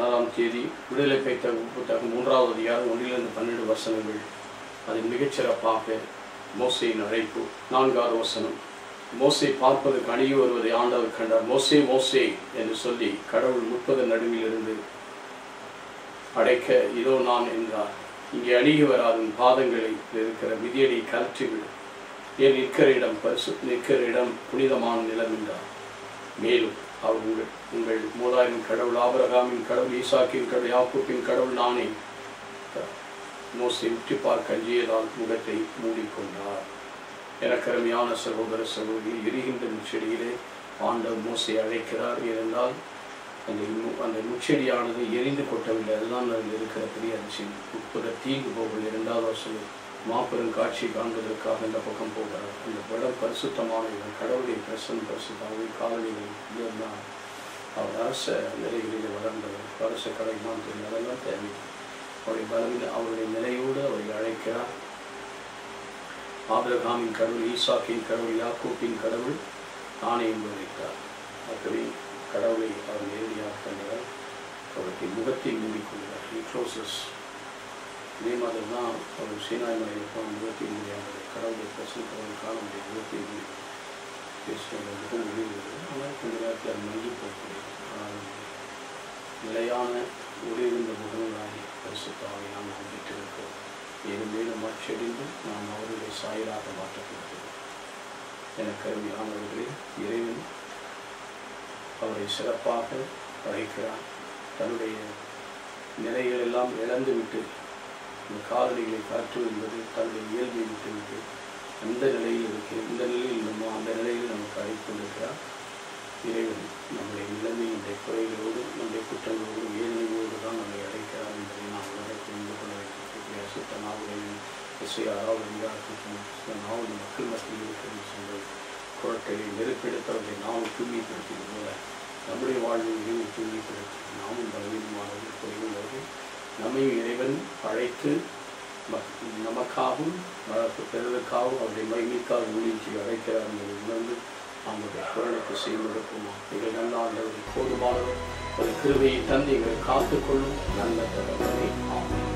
16ஆம் தேதி விடுதலை புத்தகம் 3வது அதிகாரம் 1-12 வசனங்கள். அதில் மிகச்சிறப்பாக மோசேயின் அழைப்பு. 4வது வசனம். மோசே பார்ப்பதற்கு அணுகி வருவதை ஆண்டவர் கண்டார். மோசே மோசே என்று சொல்லி கடவுள் 30 நடுவில் இருந்து அடைக்க இதோ நான் என்றார். இங்கே அணுகி வராதும் பாதங்களில் இருக்கிற மிதியடி கலற்றிவிடு. ஏன் நிற்கிற இடம் புனிதமான நிலம் என்றார். மேலும் அவர் உங்கள் மூதாரின் கடவுள், ஆபிரகாமின் கடவுள், ஈசாக்கின் கடவுள், யாக்கோபின் கடவுள் நானே. மோசே உற்றி பார்க்க அஞ்சியதால் முகத்தை மூடிக்கொண்டார். எனக்கருமையான சகோதர சகோதரி, எரிகின்ற முச்செடியிலே ஆண்டவர் மோசை அழைக்கிறார். ஏனென்றால் அந்த முச்செடியானது எரிந்து கொட்டவில்லை. அதுதான் அதில் இருக்கிற பெரிய அதிசயம். உட்பட தீங்கு போகவில்லை. 2வது வருஷம் மாபெரும் காட்சி காண்பதற்காக இந்த பக்கம் போகிறார். அந்த இடம் பரிசுத்தமான இடம். கடவுளுடைய பரிசுத்தமாக காலனிகள் இருந்தால் அவர் அரச நிலைகளில் வளர்ந்தவர். அரச கலைமான் அதெல்லாம் தேவை. அவருடைய பலவில் அவருடைய நிலையோடு அவரை அழைக்கிறார். ஆபிரகாமின் கடவுள், ஈசாக்கின் கடவுள், யாக்கோபின் கடவுள் நானே என்பதைத்தார். ஆகவே கடவுளை அவர் நேரடியாக கண்டார். அவருடைய முகத்தை மூடிக்கொள்கிறார். He closes. இதே மாதிரி தான் அவர் சீனாய் மலையில் முகத்தை மூடியானது. கடவுளை பிரசனத்தவர்கள் காண முடியும். முகத்தை மூடி பேசுகிற முகம் முடிவுகிறது. ஆனால் கொஞ்ச நேரத்தில் அது மங்கி போகக்கூடியது. ஆனால் நிலையான ஒளிர்ந்த முகங்களாகி பரிசுத்தாவை நாம் பெற்றிருக்கிறோம். மேலும் மேலும் மாற்றடைந்து நாம் அவருடைய சாயலாக மாற்றப்படுகிறோம். எனக்கு அருமையானவர்களே, இறைவன் அவரை சிறப்பாக அழைக்கிறார். தன்னுடைய நிலைகளெல்லாம் இழந்துவிட்டு இந்த காலடிகளை காற்று என்பது தன்னுடைய இயல்பை விட்டுவிட்டு அந்த நிலையில் இருக்கிறோம். இந்த நிலையில் அந்த நிலையில் நமக்கு அழைத்துள்ளார். இறைவன் நம்முடைய நிலைமையினுடைய குறைகளோடு, நம்முடைய குற்றங்களோடு, ஏழ்மையோடு தான் நம்மை அழைக்கிறார் என்பதை நாம் உணர புரிந்து கொள்ள வைக்கக்கூடிய சுத்த நாவுகளின் இசையாராவது நாவல் மக்கள் மத்தியில் இருக்கிறது சொல்வது குரட்டையை நெருப்பெடுத்தவர்களை நாமும் தூய்மைப்படுத்தியது போல நம்முடைய வாழ்வில் இறைவனை தூய்மைப்படுத்தி நாமும் பலவீனமானவர்கள் குறைவுள்ளவர்கள் நம்மையும் இறைவன் அழைத்து நமக்காகவும் பிறருக்காகவும் அவருடைய மகிமைக்காக ஊழியத்தை அழைக்கிறார் என்பதை உணர்ந்து நம்முடைய குரலுக்கு செய்வதற்குமா எங்கள் நல்ல ஆண்டவர் போதுமானவர் ஒரு கிருபையை தந்து எங்களை காத்துக்கொள்ளும் நல்ல தகவலை ஆமாம்.